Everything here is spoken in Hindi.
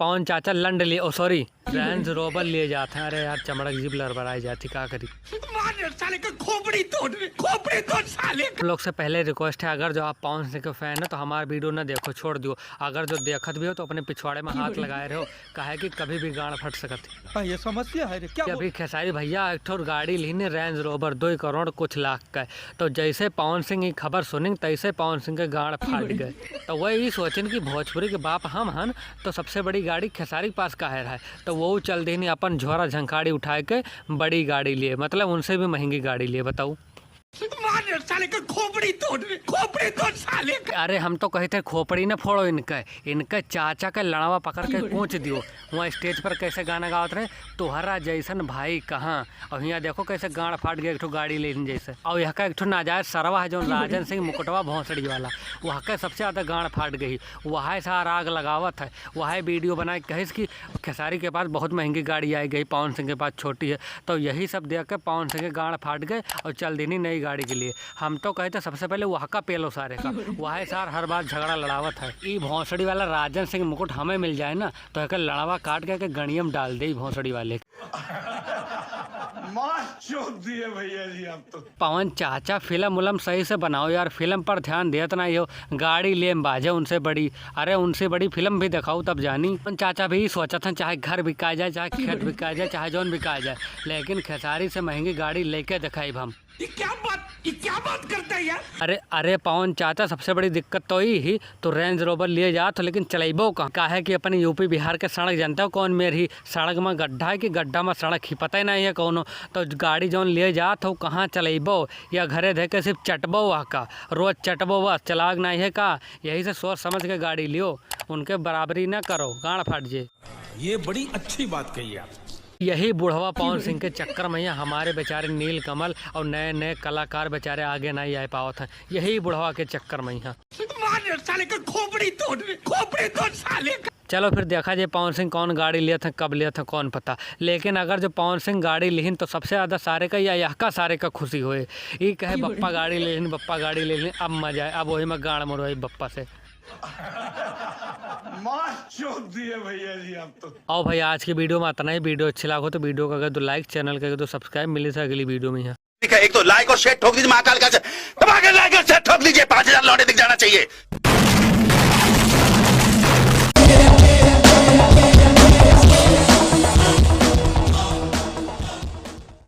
पवन चाचा लंड लिए, ओ सॉरी रेंज रोवर लिए जाते हैं। अरे यार चमड़क जीप लड़बड़ाई जाती, क्या करी। साले का खोपड़ी तोड़ साले। हम लोग से पहले रिक्वेस्ट है, अगर जो आप पवन सिंह के फैन है तो हमारा वीडियो ना देखो, छोड़ दियो। अगर जो देखत भी हो तो अपने पिछवाड़े में हाथ लगाए रहो, काहे कि कभी भी गाड़ फट सकती। ये समस्या है क्या? अभी खेसारी भैया एक ठो गाड़ी लीने रेंज रोवर 2 करोड़ कुछ लाख का, तो जैसे पवन सिंह की खबर सुनी तैसे पवन सिंह के गाड़ फाट गए। तो वही सोचन कि भोजपुरी के बाप हम हन तो सबसे बड़ी गाड़ी खेसारी के पास काहे है, तो वो चल देनी अपन झोरा झंखाड़ी उठा के बड़ी गाड़ी लिए, मतलब उनसे भी महंगी गाड़ी लिए। बताओ साले का खोपड़ी तोड़ साले। अरे हम तो कहते खोपड़ी न फोड़ो, इनके चाचा के लड़ावा पकड़ के कूच दियो। वहाँ स्टेज पर कैसे गाना गावत रहे, तुहरा जैसन भाई कहाँ, और यहाँ देखो कैसे गाड़ फाट गया एक ठो गाड़ी लेने जैसे। और यहाँ का एक ठो नाजायज सरवा है जो राजन सिंह मुकुटवा भोंसड़ी वाला, वहाँ का सबसे ज़्यादा गाड़ फाट गई। वहाँ से आग लगावत है, वहाँ वीडियो बनाए कहे कि खेसारी के पास बहुत महंगी गाड़ी आई गई, पवन सिंह के पास छोटी है। तो यही सब देख के पवन सिंह के गाड़ फाट गए और चल देनी नई गाड़ी के लिए। हम तो कहते सबसे पहले वहाँ का पेलो सारे का, वहाँ सार हर बार झगड़ा लड़ावत है। ये भोंसड़ी वाला राजन सिंह मुकुट हमें मिल जाए ना तो एक लड़ावा काट के गणियम डाल दे भोंसड़ी वाले। दिए भैया जी आप तो। पवन चाचा फिल्म उलम सही से बनाओ यार, फिल्म पर ध्यान देत ना हो, गाड़ी ले बाजे उनसे बड़ी। अरे उनसे बड़ी फिल्म भी दिखाओ तब जानी। पवन चाचा भी सोचा था चाहे घर बिकाया जाए, चाहे खेत बिकाया जाए, चाहे जौन बिकाया जाए, लेकिन खेसारी से महंगी गाड़ी लेके दिखाई हम। ये क्या बात करता है यार। अरे पवन चाचा सबसे बड़ी दिक्कत तो ही तो रेंज रोवर लिए जा तो, लेकिन चलेबो कहाँ, काहे कि अपने यूपी बिहार के सड़क जानते हो कौन मेरी सड़क में गड्ढा है कि गड्ढा में सड़क ही पता ही नहीं है कौन। तो गाड़ी जौन लिए जात हो कहाँ चलेबो, या घरे धे के सिर्फ चटबो, वहाँ का रोज चटबो बस, चलाग नहीं है का। यही से सोच समझ के गाड़ी लियो, उनके बराबरी ना करो, गाड़ फाट जे। ये बड़ी अच्छी बात कही आप। यही बुढ़वा पवन सिंह के चक्कर में हमारे बेचारे नील कमल और नए नए कलाकार बेचारे आगे नहीं आ पावत हैं, यही बुढ़वा के चक्कर में साले का खोपड़ी तोड़ साले। चलो फिर देखा जाए पवन सिंह कौन गाड़ी लिए थे, कब लिए थे कौन पता। लेकिन अगर जो पवन सिंह गाड़ी लिहिन तो सबसे ज़्यादा सारे का या यह का सारे का खुशी होए। ये कहे बप्पा गाड़ी ले लिन, बप्पा गाड़ी ले लिन, अब मजा है, अब वही में गाड़ मरो बप्पा से। दिए भैया जी आप तो। आओ भाई आज की वीडियो में इतना ही। वीडियो अच्छी लगा हो तो वीडियो का अगर तो लाइक, चैनल का तो सब्सक्राइब। मिली से अगली वीडियो में है। एक तो लाइक और शेयर ठोक दीजिए, महाकाल का दबा के लाइक और शेयर ठोक लीजिए, 5000 लौटे दिख जाना चाहिए।